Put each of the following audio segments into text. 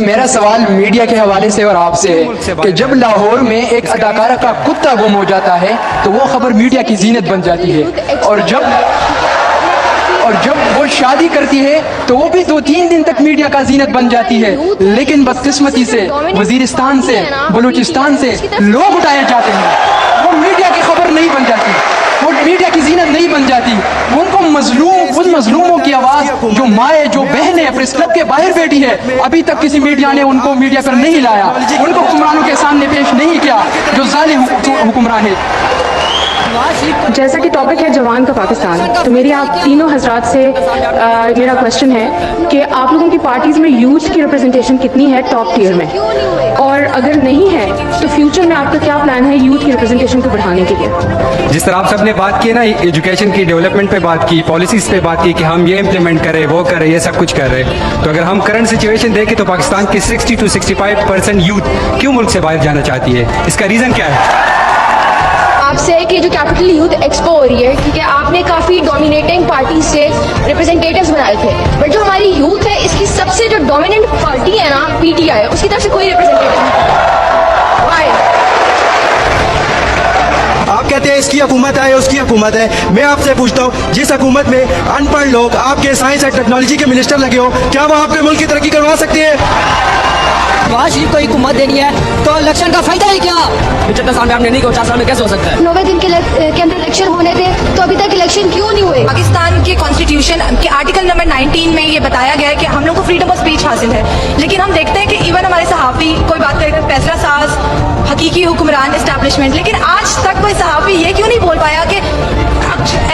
मेरा सवाल मीडिया के हवाले से और आपसे है कि जब लाहौर में एक अदाकारा का कुत्ता गुम हो जाता है तो वो खबर मीडिया की जीनत बन जाती है, और जब वो शादी करती है तो वो भी 2-3 दिन तक मीडिया का जीनत बन जाती है। लेकिन बदकिस्मती से वजीरिस्तान से, बलूचिस्तान से लोग उठाए जाते हैं, वो मीडिया की खबर नहीं बन जाती, वो मीडिया की जीनत नहीं बन जाती। उनको उन मजलूमों की आवाज़, जो माए, जो बहनें प्रेस क्लब के बाहर बैठी है, अभी तक किसी मीडिया ने उनको मीडिया पर नहीं लाया, उनको हुक्मरानों के सामने पेश नहीं किया जो जालिम हुक्मरान है। जैसा कि टॉपिक है जवान का पाकिस्तान, तो मेरी आप तीनों हजरात से मेरा क्वेश्चन है कि आप लोगों की पार्टीज में यूथ की रिप्रेजेंटेशन कितनी है टॉप टियर में, और अगर नहीं है तो फ्यूचर में आपका क्या प्लान है यूथ की रिप्रेजेंटेशन को बढ़ाने के लिए। जिस तरह आप सबने बात की ना, एजुकेशन की डेवलपमेंट पे बात की, पॉलिसीज पे बात की कि हम ये इम्प्लीमेंट करें, वो करें, ये सब कुछ कर रहे हैं, तो अगर हम करंट सिचुएशन देखें तो पाकिस्तान की 60 to 65% यूथ क्यों मुल्क से बाहर जाना चाहती है, इसका रीज़न क्या है? आपसे कि जो कैपिटल यूथ एक्सपो हो रही है, ठीक है, आपने काफ़ी डोमिनेटिंग पार्टी से रिप्रेजेंटेटिव्स बनाए थे, बट जो हमारी यूथ है इसकी सबसे जो डोमिनेंट पार्टी है ना, पीटीआई, उसकी तरफ से कोई रिप्रेजेंटेटिव नहीं। वाई? आप कहते हैं इसकी हुकूमत है, उसकी हुकूमत है। मैं आपसे पूछता हूँ, जिस हुकूमत में अनपढ़ लोग आपके साइंस एंड टेक्नोलॉजी के मिनिस्टर लगे हो, क्या वो आपके मुल्क की तरक्की करवा सकते हैं? नवाज शरीफ को हुकूमत देनी है तो इलेक्शन का फायदा ही क्या? 75 साल में आपने नहीं, 50 साल में कैसे हो सकता है? 90 दिन के अंदर इलेक्शन होने थे, तो अभी तक इलेक्शन क्यों नहीं हुए? पाकिस्तान के कॉन्स्टिट्यूशन के आर्टिकल नंबर 19 में ये बताया गया है कि हम लोग को फ्रीडम ऑफ स्पीच हासिल है, लेकिन हम देखते हैं कि इवन हमारे सहाफ़ी कोई बात करेगा फैसला साज, हकीकी हुक्मरान, एस्टैब्लिशमेंट, लेकिन आज तक कोई सहाफ़ी ये क्यों नहीं बोल पाया कि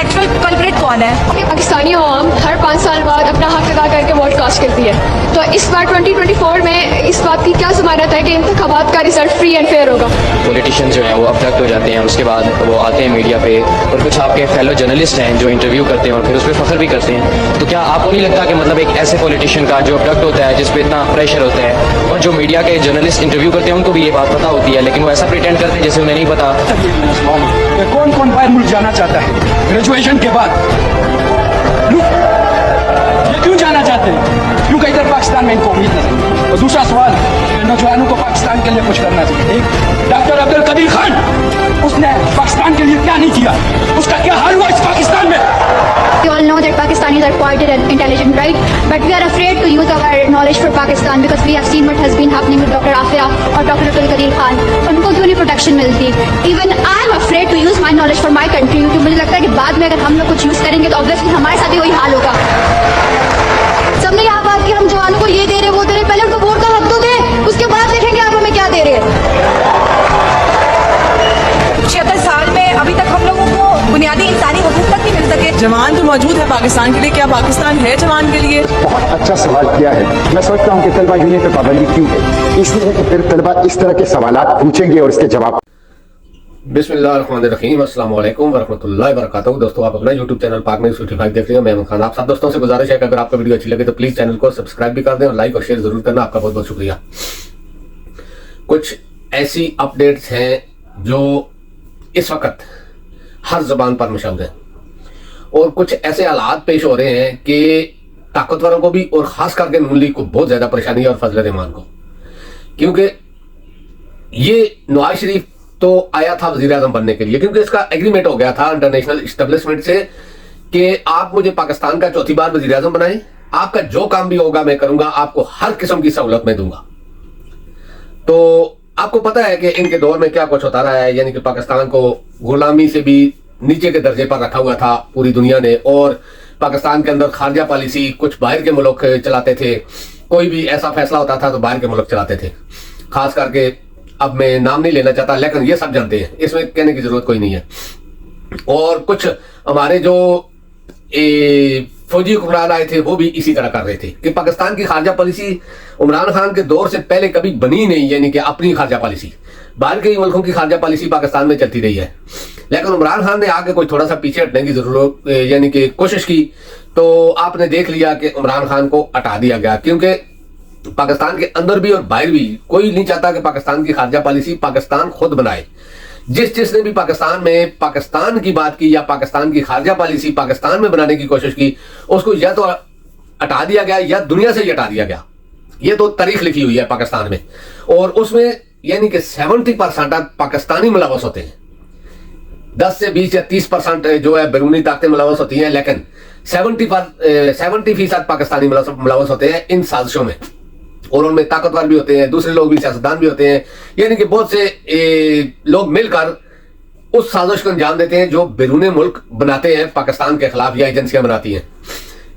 एक्चुअल कल्प्रिट कौन है? पाकिस्तानी आवाम हर 5 साल बाद अपना हक अदा करके वोट कास्ट करती है, तो इस बार 2024 में इस बात की क्या ज़मानत है कि इंतखाबात का रिजल्ट फ्री एंड फेयर होगा? पॉलिटिशियन जो हैं वो अब्डक्ट हो जाते हैं, उसके बाद वो आते हैं मीडिया पे, और कुछ आपके फेलो जर्नलिस्ट हैं जो इंटरव्यू करते हैं और फिर उस पर फख्र भी करते हैं, तो क्या आपको नहीं लगता कि मतलब एक ऐसे पॉलिटिशियन का जो अब्डक्ट होता है, जिस पे इतना प्रेशर होता है, और जो मीडिया के जर्नलिस्ट इंटरव्यू करते हैं उनको भी ये बात पता होती है, लेकिन वो ऐसा प्रिटेंड करते हैं जैसे उन्हें नहीं पता? कौन कौन बाहर मुल्क जाना चाहता है ग्रेजुएशन के बाद? ये क्यों जाना चाहते हैं? क्योंकि इधर पाकिस्तान में इनको उम्मीद नहीं। और दूसरा सवाल, नौजवानों को पाकिस्तान के लिए कुछ करना चाहिए। एक डॉक्टर अब्दुल कदीर खान, उसने पाकिस्तान के लिए क्या नहीं किया, उसका क्या हाल हुआ इस पाकिस्तान में? We all know that Pakistanis are quite intelligent, right? But we are afraid to use our knowledge for Pakistan because we have seen what has been happening with Dr. Afia or Dr. Abdul Qadir Khan. उनको क्यों नहीं protection मिलती? Even I am afraid to use my knowledge for my country क्योंकि मुझे लगता है कि बाद में अगर हम लोग कुछ यूज़ करेंगे तो ऑब्वियसली हमारे साथ भी वही हाल होगा। सबने यहाँ बात की हम जवानों को ये दे रहे, वो दे रहे, पहले उनको वोट का हक तो दे, उसके बाद देखेंगे आप हमें क्या दे रहे हैं। 76 साल में अभी तक हम लोगों को बुनियादी इंसानी हकूक तक नहीं मिल सके। जवान तो मौजूद है पाकिस्तान के लिए, क्या पाकिस्तान है जवान के लिए? बहुत अच्छा सवाल किया है। मैं सोचता हूँ कि तलबा यूनियन पे पाबंदी क्यों है, इसलिए कि फिर तलबा इस तरह के सवालात पूछेंगे और इसके जवाब। बिस्मिल्लाहिर्रहमानिर्रहीम, अस्सलाम वालेकुम वरहमतुल्लाहि वबरकातुहू। दोस्तों, आप अपना यूट्यूब चैनल पाक न्यूज़ 55 देख रहे हैं। मैं अमन खान। आप सब दोस्तों से गुजारिश है कि अगर आपको वीडियो अच्छी लगे तो प्लीज चैनल को सब्सक्राइब भी कर दें और लाइक और शेयर जरूर करना। आपका बहुत बहुत शुक्रिया। कुछ ऐसी अपडेट्स हैं जो इस वक्त हर जबान पर मशहूर है, और कुछ ऐसे हालात पेश हो रहे हैं कि ताकतवरों को भी और खास करके नून लीग को बहुत ज्यादा परेशानी है, और फजल रहमान को, क्योंकि ये नवाज शरीफ तो आया था वजीर आजम बनने के लिए, क्योंकि इसका एग्रीमेंट हो गया था इंटरनेशनल इस्टेब्लिशमेंट से कि आप मुझे पाकिस्तान का चौथी बार वजीर आजम बनाएं, आपका जो काम भी होगा मैं करूंगा, आपको हर किस्म की सहूलत मैं दूंगा। तो आपको पता है कि इनके दौर में क्या कुछ होता रहा है, यानी कि पाकिस्तान को गुलामी से भी नीचे के दर्जे पर रखा हुआ था पूरी दुनिया ने, और पाकिस्तान के अंदर खारजा पॉलिसी कुछ बाहर के मुल्क चलाते थे, कोई भी ऐसा फैसला होता था तो बाहर के मुल्क चलाते थे। खास करके अब मैं नाम नहीं लेना चाहता, लेकिन ये सब जानते हैं, इसमें कहने की जरूरत कोई नहीं है। और कुछ हमारे जो फौजी हुक्मरान आए थे वो भी इसी तरह कर रहे थे कि पाकिस्तान की खारजा पॉलिसी इमरान खान के दौर से पहले कभी बनी नहीं, यानी कि अपनी खारजा पॉलिसी। बाहर के मुल्कों की खारजा पॉलिसी पाकिस्तान में चलती रही है, लेकिन इमरान खान ने आगे कोई थोड़ा सा पीछे हटने की जरूरत यानी कि कोशिश की, तो आपने देख लिया कि इमरान खान को हटा दिया गया, क्योंकि पाकिस्तान के अंदर भी और बाहर भी कोई नहीं चाहता कि पाकिस्तान की खारजा पॉलिसी पाकिस्तान खुद बनाए। जिसने भी पाकिस्तान में पाकिस्तान की बात की या पाकिस्तान की खारजा पॉलिसी पाकिस्तान में बनाने की कोशिश की, उसको या तो हटा दिया गया या दुनिया से ही हटा दिया गया। ये तो तारीख लिखी हुई है पाकिस्तान में, और उसमें यानी कि 70% पाकिस्तानी मुलवस होते हैं। 10 से 20 या 30% जो है बैरूनी ताकतें मुलवस होती हैं, लेकिन 70% पाकिस्तानी मुलवस होते हैं इन साजिशों में, और उनमें ताकतवर भी होते हैं, दूसरे लोग भी, सियासतदान भी होते हैं, यानी कि बहुत से लोग मिलकर उस साजिश को अंजाम देते हैं जो बैरूनी मुल्क बनाते हैं पाकिस्तान के खिलाफ या एजेंसियां बनाती हैं।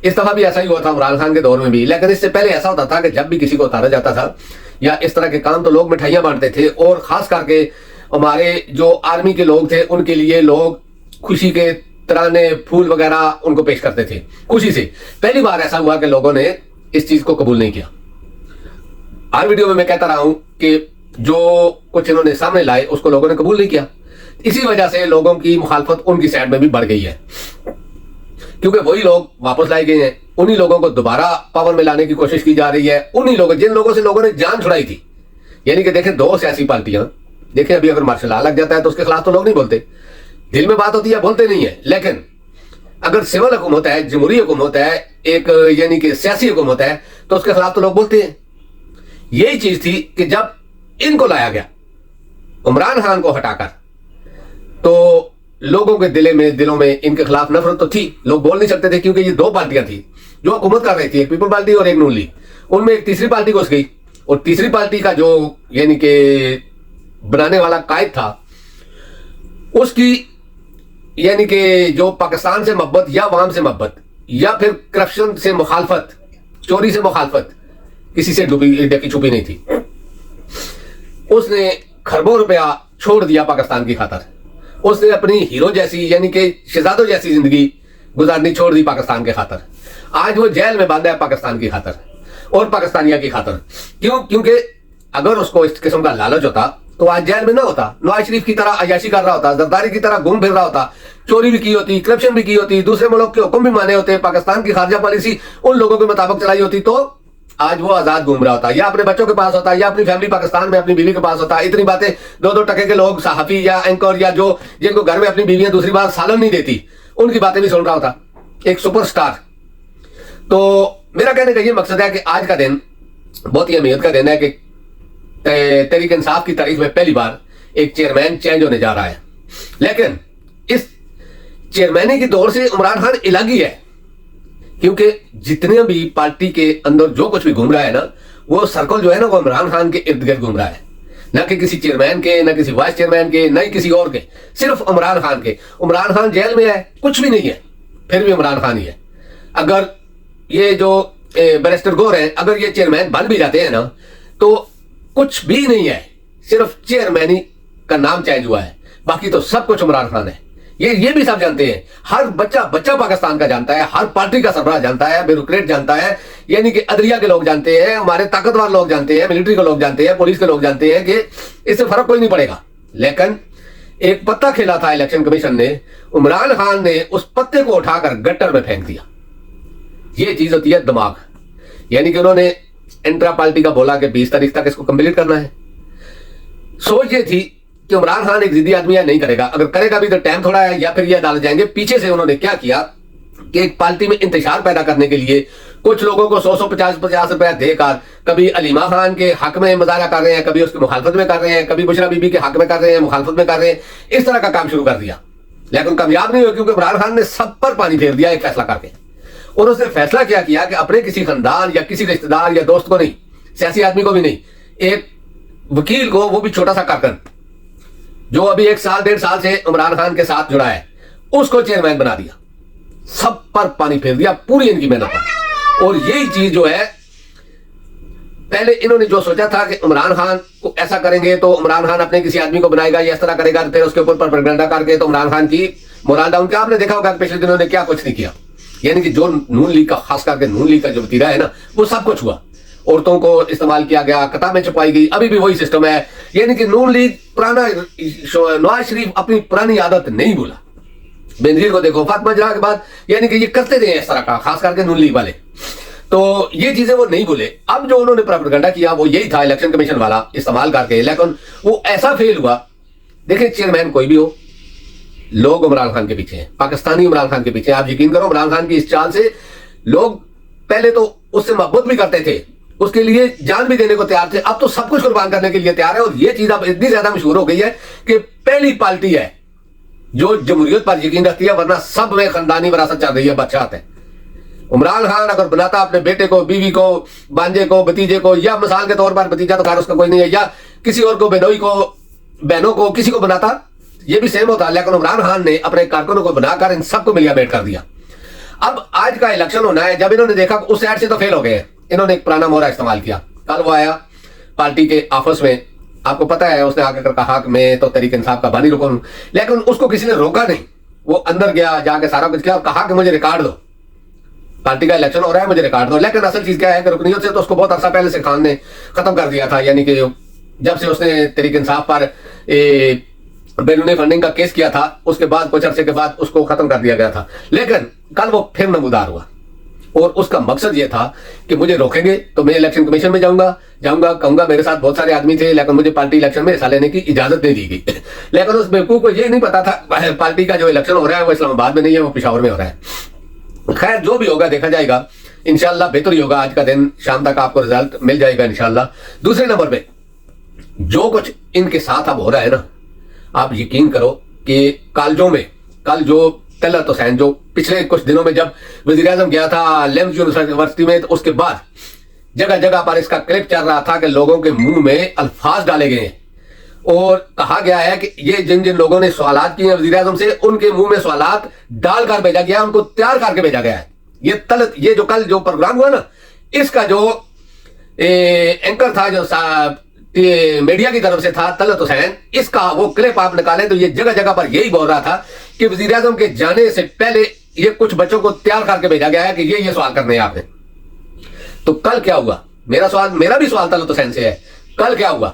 इस दफा भी ऐसा ही हुआ था इमरान खान के दौर में भी, लेकिन इससे पहले ऐसा होता था कि जब भी किसी को उतारा जाता था या इस तरह के काम, तो लोग मिठाइयां बांटते थे, और खास करके हमारे जो आर्मी के लोग थे उनके लिए लोग खुशी के तराने, फूल वगैरह उनको पेश करते थे खुशी से। पहली बार ऐसा हुआ कि लोगों ने इस चीज को कबूल नहीं किया। हर वीडियो में मैं कहता रहा हूं कि जो कुछ इन्होंने सामने लाए उसको लोगों ने कबूल नहीं किया, इसी वजह से लोगों की मुखालफत उनकी साइड में भी बढ़ गई है, क्योंकि वही लोग वापस लाए गए हैं, उन्हीं लोगों को दोबारा पावर में लाने की कोशिश की जा रही है, उन्हीं लोगों, जिन लोगों से लोगों ने जान छुड़ाई थी। यानी कि देखें, दो सियासी पार्टियां, देखें अभी अगर मार्शल लॉ लग जाता है तो उसके खिलाफ तो लोग नहीं बोलते, दिल में बात होती है, बोलते नहीं है, लेकिन अगर सिविल हुकूमत है, जमहूरी हुकूमत है, एक यानी कि सियासी हुकूमत है, तो उसके खिलाफ तो लोग बोलते हैं। यही चीज थी कि जब इनको लाया गया इमरान खान को हटाकर, तो लोगों के दिलों में इनके खिलाफ नफरत तो थी, लोग बोल नहीं सकते थे, क्योंकि ये दो पार्टियां थी जो हुकूमत कर रही थी, एक पीपल पार्टी और एक नून लीग। उनमें एक तीसरी पार्टी घुस गई, और तीसरी पार्टी का जो यानी कि बनाने वाला कायद था, उसकी यानी कि जो पाकिस्तान से मोहब्बत या अवाम से मोहब्बत या फिर करप्शन से मुखालफत, चोरी से मुखालफत किसी से डकी छुपी नहीं थी। उसने खरबों रुपया छोड़ दिया पाकिस्तान की खातर, उसने अपनी हीरो जैसी यानी कि शहजादों जैसी जिंदगी गुजारनी छोड़ दी पाकिस्तान के खातर। आज वो जेल में बांधा है पाकिस्तान की खातर और पाकिस्तानिया की खातर। क्यों? क्योंकि अगर उसको इस किस्म का लालच होता तो आज जेल में ना होता, नवाज शरीफ की तरह अयाशी कर रहा होता, जरदारी की तरह घूम फिर रहा होता, चोरी भी की होती, करप्शन भी की होती, दूसरे मुल्क के हुक्म भी माने होते, पाकिस्तान की खारजा पॉलिसी उन लोगों के मुताबिक चलाई होती, तो आज वो आजाद घूम रहा होता, या अपने बच्चों के पास होता, या अपनी फैमिली पाकिस्तान में अपनी बीवी के पास होता। इतनी बातें 2-2 टके के लोग, सहाफी या एंकर या जो जिनको घर में अपनी बीवियां दूसरी बार सालन नहीं देती, उनकी बातें भी सुन रहा होता, एक सुपरस्टार। तो मेरा कहने का ये मकसद है कि आज का दिन बहुत ही अहमियत का दिन है कि तहरीक इंसाफ की तारीख में पहली बार एक चेयरमैन चेंज होने जा रहा है। लेकिन इस चेयरमैनी की दौर से इमरान खान अलग ही है, क्योंकि जितने भी पार्टी के अंदर जो कुछ भी घूम रहा है ना, वो सर्कल जो है ना, वो इमरान खान के इर्द गिर्द घूम रहा है, न कि किसी चेयरमैन के, न किसी वाइस चेयरमैन के, न ही किसी और के, सिर्फ इमरान खान के। इमरान खान जेल में है, कुछ भी नहीं है, फिर भी इमरान खान ही है। अगर ये जो बैरिस्टर गौर है, अगर ये चेयरमैन बन भी जाते हैं ना, तो कुछ भी नहीं है, सिर्फ चेयरमैनी का नाम चेंज हुआ है, बाकी तो सब कुछ इमरान खान है। ये भी सब जानते हैं, हर बच्चा पाकिस्तान का जानता है, हर पार्टी का सरबराह जानता है, ब्यूरोक्रेट जानता है, यानी कि अदलिया के लोग जानते हैं, हमारे ताकतवर लोग जानते हैं, मिलिट्री के लोग जानते हैं, पुलिस के लोग जानते हैं कि इससे फर्क कोई नहीं पड़ेगा। लेकिन एक पत्ता खेला था इलेक्शन कमीशन ने, इमरान खान ने उस पत्ते को उठाकर गट्टर में फेंक दिया। ये चीज होती है दिमाग, यानी कि उन्होंने इंट्रा पार्टी का बोला कि 20 तारीख तक इसको कंप्लीट करना है। सोच ये थी कि इमरान खान एक जिद्दी आदमी है, नहीं करेगा, अगर करेगा भी तो टाइम थोड़ा है या फिर ये अदालत जाएंगे। पीछे से उन्होंने क्या किया कि एक पार्टी में इंतशार पैदा करने के लिए कुछ लोगों को 100-150 रुपया देकर कभी अलीमा खान के हक में मुजाहरा कर रहे हैं, कभी उसकी मुखालफत में कर रहे हैं, कभी बुशरा बीबी के हक में कर रहे हैं, मुखालफत में कर रहे हैं, इस तरह का काम शुरू कर दिया। लेकिन कामयाब नहीं हुआ, क्योंकि इमरान खान ने सब पर पानी फेर दिया एक फैसला करके। और उसने फैसला क्या किया कि अपने किसी खानदान या किसी रिश्तेदार या दोस्त को नहीं, सियासी आदमी को भी नहीं, एक वकील को, वो भी छोटा सा कारकन जो अभी 1 साल 1.5 साल से इमरान खान के साथ जुड़ा है, उसको चेयरमैन बना दिया। सब पर पानी फेर दिया, पूरी इनकी मेहनत पर। और यही चीज जो है, पहले इन्होंने जो सोचा था कि इमरान खान को ऐसा करेंगे तो इमरान खान अपने किसी आदमी को बनाएगा या इस तरह करेगा, फिर उसके ऊपर प्रोपेगेंडा करके तो इमरान खान की मोरल डाउन। क्या आपने देखा होगा पिछले दिनों ने क्या कुछ नहीं किया, यानी कि जो नून लीग का, खास करके नून लीग का जो वतीरा है ना, वो सब कुछ हुआ। औरतों को इस्तेमाल किया गया, किताबें छुपाई गई, अभी भी वही सिस्टम है। यानी कि नून लीग पुराना, नवाज शरीफ अपनी पुरानी आदत नहीं भूला। बेनजीर को देखो, फातिमा जरा के बाद, यानी कि ये करते रहे इस तरह का, खास करके नून लीग वाले, तो ये चीजें वो नहीं भूले। अब जो उन्होंने प्रोपेगेंडा किया वो यही था, इलेक्शन कमीशन वाला इस्तेमाल करके, लेकिन वो ऐसा फेल हुआ। देखिए, चेयरमैन कोई भी हो, लोग इमरान खान के पीछे हैं, पाकिस्तानी इमरान खान के पीछे। आप यकीन करो, इमरान खान की इस चाल से लोग पहले तो उससे मोहब्बत भी करते थे, उसके लिए जान भी देने को तैयार थे, अब तो सब कुछ कुर्बान करने के लिए तैयार है। और ये चीज अब इतनी ज्यादा मशहूर हो गई है कि पहली पार्टी है जो जमहूरियत पर यकीन रखती है, वरना सब में खानदानी विरासत चल रही है, बादशाहत है। इमरान खान अगर बनाता अपने बेटे को, बीवी को, बांजे को, भतीजे को, या मिसाल के तौर पर भतीजा तो खैर उसका कोई नहीं है, या किसी और को, बेनोई को, बहनों को, किसी को बनाता, ये भी सेम होता। लेकिन इमरान खान ने अपने कारकुनों को बनाकर इन सबको मिलिया मेट कर दिया। अब आज का इलेक्शन होना है, जब इन्होंने देखा उस साइड से तो फेल हो गए, इन्होंने एक पुराना मोहरा इस्तेमाल किया। कल वो आया पार्टी के ऑफिस में, आपको पता है, उसने आकर कहा कि मैं तो तहरीक इंसाफ का बानी रुकूं, लेकिन उसको किसी ने रोका नहीं। वो अंदर गया, जाके सारा कुछ किया और कहा कि मुझे रिकॉर्ड दो, पार्टी का इलेक्शन हो रहा है, मुझे रिकॉर्ड दो। लेकिन असल चीज क्या है कि रुकनीत से तो उसको बहुत अरसा पहले से खान ने खत्म कर दिया था। यानी कि जब से उसने तहरीक इंसाफ पर बैरूनी फंडिंग का केस किया था, उसके बाद कुछ अरसे के बाद उसको खत्म कर दिया गया था। लेकिन कल वो फिर नमूदार हुआ और उसका मकसद ये था कि मुझे रोकेंगे तो मैं इलेक्शन कमीशन में जाऊंगा, कहूंगा मेरे साथ बहुत सारे आदमी थे, लेकिन मुझे पार्टी इलेक्शन में हिस्सा लेने की इजाजत नहीं दी गई। लेकिन उस बेवकूफ को ये नहीं पता था पार्टी का जो इलेक्शन हो रहा है वो इस्लामाबाद में नहीं है, वो पेशावर में हो रहा है। खैर, जो भी होगा देखा जाएगा, इंशाल्लाह बेहतर ही होगा। आज का दिन शाम तक आपको रिजल्ट मिल जाएगा इंशाल्लाह। दूसरे नंबर पे जो कुछ इनके साथ अब हो रहा है ना, आप यकीन करो कि कॉलेजों में कल जो तलत हुसैन जो पिछले कुछ दिनों में जब वजीर आजम गया था लेम्स यूनिवर्सिटी में, तो उसके बाद जगह जगह पर इसका क्लिप चल रहा था कि लोगों के मुंह में अल्फाज डाले गए हैं और कहा गया है कि ये जिन जिन लोगों ने सवालात किए हैं वजीर आजम से, उनके मुंह में सवालात डालकर भेजा गया, उनको तैयार करके भेजा गया है। ये तलत, ये जो कल जो प्रोग्राम हुआ ना, इसका जो एंकर था, जो मीडिया की तरफ से था, तलत हुसैन, इसका वो क्लिप आप निकालें तो ये जगह जगह पर यही बोल रहा था कि वजीर आजम के जाने से पहले ये कुछ बच्चों को तैयार करके भेजा गया है कि ये सवाल करने हैं आपने। तो कल क्या हुआ? मेरा भी सवाल तलत हुसैन से है, कल क्या हुआ?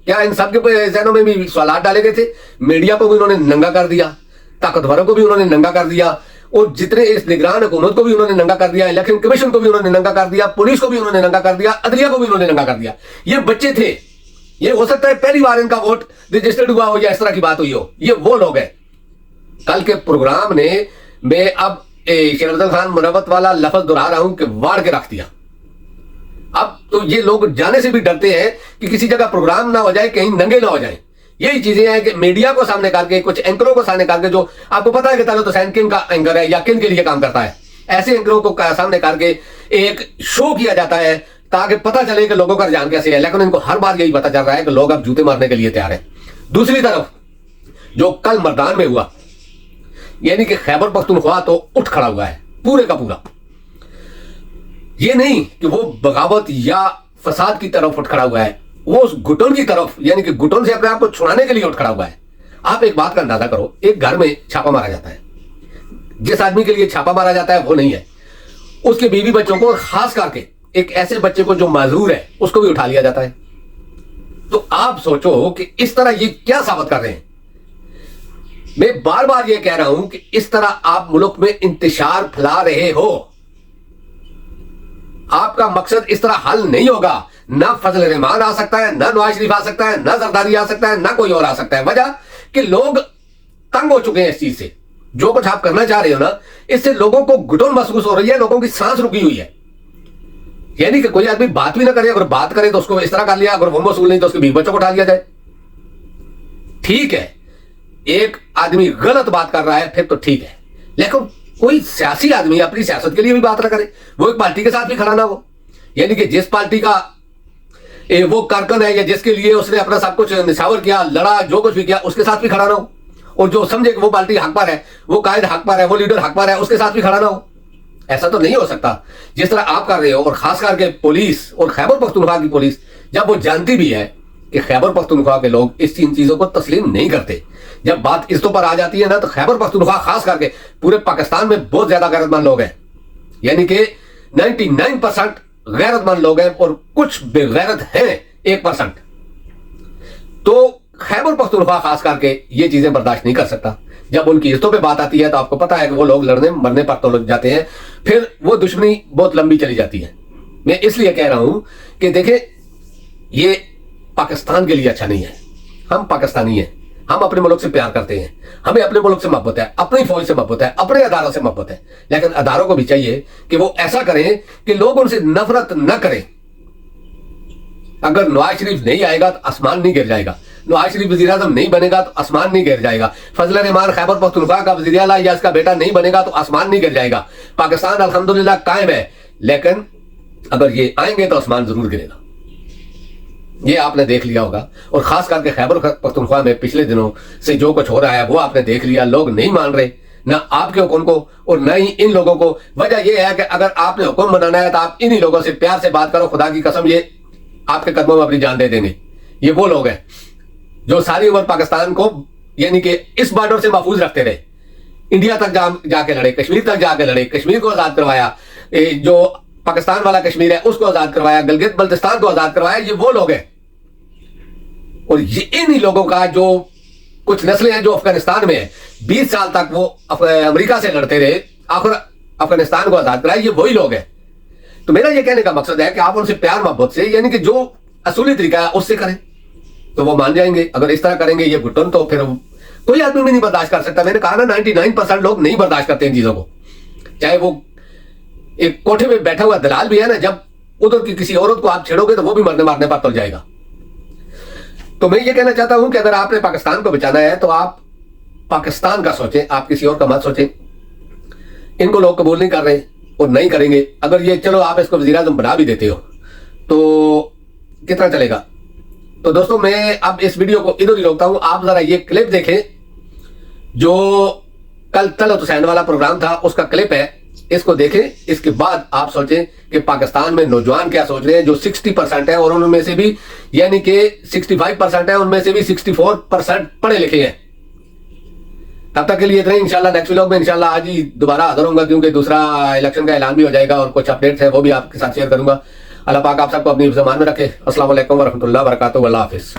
क्या इन सबके जहनों में भी सवाल डाले गए थे? मीडिया को भी उन्होंने नंगा कर दिया, ताकतवरों को भी उन्होंने नंगा कर दिया, और जितने इस निगरान हुकूमत को भी उन्होंने नंगा कर दिया, इलेक्शन कमीशन को भी उन्होंने नंगा कर दिया, पुलिस को भी उन्होंने नंगा कर दिया, अदलिया को भी उन्होंने नंगा कर दिया। ये बच्चे थे, ये हो सकता है पहली बार इनका वोट रजिस्टर्ड हुआ हो या इस तरह की बात हुई हो, ये वो लोग हैं। कल के प्रोग्राम ने मैं अब शेरअफजल खान मुनव्वत वाला लफ्ज दोहरा रहा हूं कि वाड़ के रख दिया। अब तो ये लोग जाने से भी डरते हैं कि किसी जगह प्रोग्राम ना हो जाए, कहीं नंगे ना हो जाए। यही चीजें हैं कि मीडिया को सामने करके, कुछ एंकरों को सामने करके, जो आपको पता है कि तलत हुसैन किन का एंकर है या किन के लिए काम करता है, ऐसे एंकरों को सामने करके एक शो किया जाता है ताकि पता चले कि लोगों का रुझान कैसे है। लेकिन इनको हर बार यही पता चल रहा है कि लोग अब जूते मारने के लिए तैयार है। दूसरी तरफ जो कल मर्दान में हुआ, यानी कि खैबर पख्तूनख्वा तो उठ खड़ा हुआ है पूरे का पूरा। ये नहीं कि वो बगावत या फसाद की तरफ उठ खड़ा हुआ है, वो उस घुटन की तरफ, यानी कि घुटन से अपने आप को छुड़ाने के लिए उठ खड़ा हुआ है। आप एक बात का अंदाजा करो, एक घर में छापा मारा जाता है, जिस आदमी के लिए छापा मारा जाता है वो नहीं है, उसके बीवी बच्चों को, और खास करके एक ऐसे बच्चे को जो माजूर है उसको भी उठा लिया जाता है। तो आप सोचो कि इस तरह ये क्या साबित कर रहे हैं। मैं बार बार ये कह रहा हूं कि इस तरह आप मुल्क में इंतशार फैला रहे हो। आपका मकसद इस तरह हल नहीं होगा। ना फजल रहमान आ सकता है, ना नवाज शरीफ आ सकता है, ना जरदारी आ सकता है, ना कोई और आ सकता है। वजह कि लोग तंग हो चुके हैं इस चीज से। जो कुछ आप करना चाह रहे हो ना, इससे लोगों को घुटन महसूस हो रही है, लोगों की सांस रुकी हुई है। यानी कि कोई आदमी बात भी ना करे, अगर बात करे तो उसको इस तरह कर लिया, अगर वो मसूल नहीं तो उसके बीवी बच्चों को उठा लिया जाए। ठीक है, एक आदमी गलत बात कर रहा है फिर तो ठीक है, लेकिन कोई सियासी आदमी अपनी सियासत के लिए भी बात ना करे, वो एक पार्टी के साथ भी खड़ा ना हो। यानी कि जिस पार्टी का वो कारकुन है या जिसके लिए उसने अपना सब कुछ निछावर किया, लड़ा, जो कुछ भी किया, उसके साथ भी खड़ा ना हो। और जो समझे कि वो पार्टी हक पर है, वो कायद हक पर है, वो लीडर हक पर है, उसके साथ भी खड़ा ना हो। ऐसा तो नहीं हो सकता जिस तरह आप कर रहे हो। और खास करके पुलिस और खैबर पख्तूनख्वा की पुलिस, जब वो जानती भी है कि खैबर पख्तूनख्वा के लोग इस इन चीजों को तस्लीम नहीं करते, जब बात इस पर आ जाती है ना, तो खैबर पख्तूनख्वा खास करके पूरे पाकिस्तान में बहुत ज्यादा गैरतमंद लोग हैं, यानी कि 99% गैरतमंद लोग हैं और कुछ बेगैरत हैं 1%। तो खैबर पख्तूनख्वा खास करके ये चीजें बर्दाश्त नहीं कर सकता। जब उनकी इज्जतों पे बात आती है तो आपको पता है कि वो लोग लड़ने मरने पर तो लग जाते हैं, फिर वो दुश्मनी बहुत लंबी चली जाती है। मैं इसलिए कह रहा हूं कि देखें, ये पाकिस्तान के लिए अच्छा नहीं है। हम पाकिस्तानी हैं, हम अपने मुल्क से प्यार करते हैं, हमें अपने मुल्क से मोहब्बत है, अपनी फौज से मोहब्बत है, अपने अदारों से मोहब्बत है। लेकिन अदारों को भी चाहिए कि वो ऐसा करें कि लोग उनसे नफरत न करें। अगर नवाज शरीफ नहीं आएगा तो आसमान नहीं गिर जाएगा, नवाज शरीफ वज़ीर आज़म नहीं बनेगा तो आसमान नहीं गिर जाएगा, फजल रहमान खैबर पख्तूनख्वा का वज़ीर आला या इसका बेटा नहीं बनेगा तो आसमान नहीं गिर जाएगा। पाकिस्तान अल्हम्दुलिल्लाह कायम है, लेकिन अगर ये आएंगे तो आसमान जरूर गिरेगा। ये आपने देख लिया होगा। और खास करके खैबर पख्तूनख्वा में पिछले दिनों से जो कुछ हो रहा है वो आपने देख लिया। लोग नहीं मान रहे, ना आपके हुक्म को और न ही इन लोगों को। वजह यह है कि अगर आपने हुक्म बनाना है तो आप इन्हीं लोगों से प्यार से बात करो। खुदा की कसम, ये आपके कदमों में अपनी जान दे देंगे। ये वो लोग हैं जो सारी उम्र पाकिस्तान को यानी कि इस बॉर्डर से महफूज रखते रहे, इंडिया तक जाके लड़े, कश्मीर तक जाके लड़े, कश्मीर को आजाद करवाया, जो पाकिस्तान वाला कश्मीर है उसको आजाद करवाया, गिलगित बल्तिस्तान को आजाद करवाया। ये वो लोग हैं। और ये इन्हीं लोगों का जो कुछ नस्लें हैं जो अफगानिस्तान में है, 20 साल तक वो अमेरिका से लड़ते रहे, आखिर अफगानिस्तान को आजाद कराया। ये वही लोग हैं। तो मेरा ये कहने का मकसद है कि आप उनसे प्यार मोहब्बत से, यानी कि जो असूली तरीका है उससे करें तो वो मान जाएंगे। अगर इस तरह करेंगे ये घुटन, तो फिर कोई आदमी भी नहीं बर्दाश्त कर सकता। मैंने कहा ना 99% लोग नहीं बर्दाश्त करते इन चीजों को। चाहे वो एक कोठे में बैठा हुआ दलाल भी है ना, जब उधर की किसी औरत को आप छेड़ोगे तो वो भी मरने मारने पर तुल जाएगा। तो मैं ये कहना चाहता हूं कि अगर आपने पाकिस्तान को बचाना है तो आप पाकिस्तान का सोचें, आप किसी और का मत सोचें। इनको लोग कबूल नहीं कर रहे और नहीं करेंगे। अगर ये चलो आप इसको वज़ीर आज़म बना भी देते हो तो कितना चलेगा। तो दोस्तों, मैं अब इस वीडियो को इधर ही रोकता हूं। आप जरा ये क्लिप देखें जो कल तलत हुसैन वाला प्रोग्राम था, उसका क्लिप है, इसको देखें। इसके बाद आप सोचें कि पाकिस्तान में नौजवान क्या सोच रहे हैं, जो 60% है और उनमें से भी यानी कि 65% है, उनमें से भी 64% पढ़े लिखे हैं। तब तक के लिए इतना ही। इंशाल्लाह नेक्स्ट व्लॉग में इंशाल्लाह आज ही दोबारा हाजिर होऊंगा, क्योंकि दूसरा इलेक्शन का ऐलान भी हो जाएगा और कुछ अपडेट्स है वो भी आपके साथ शेयर करूंगा। अल्लाह पाक आप सबको अपनी ज़मान में रखे। अस्सलाम वालेकुम व रहमतुल्लाहि व बरकातहू। अल्लाह हाफिज़।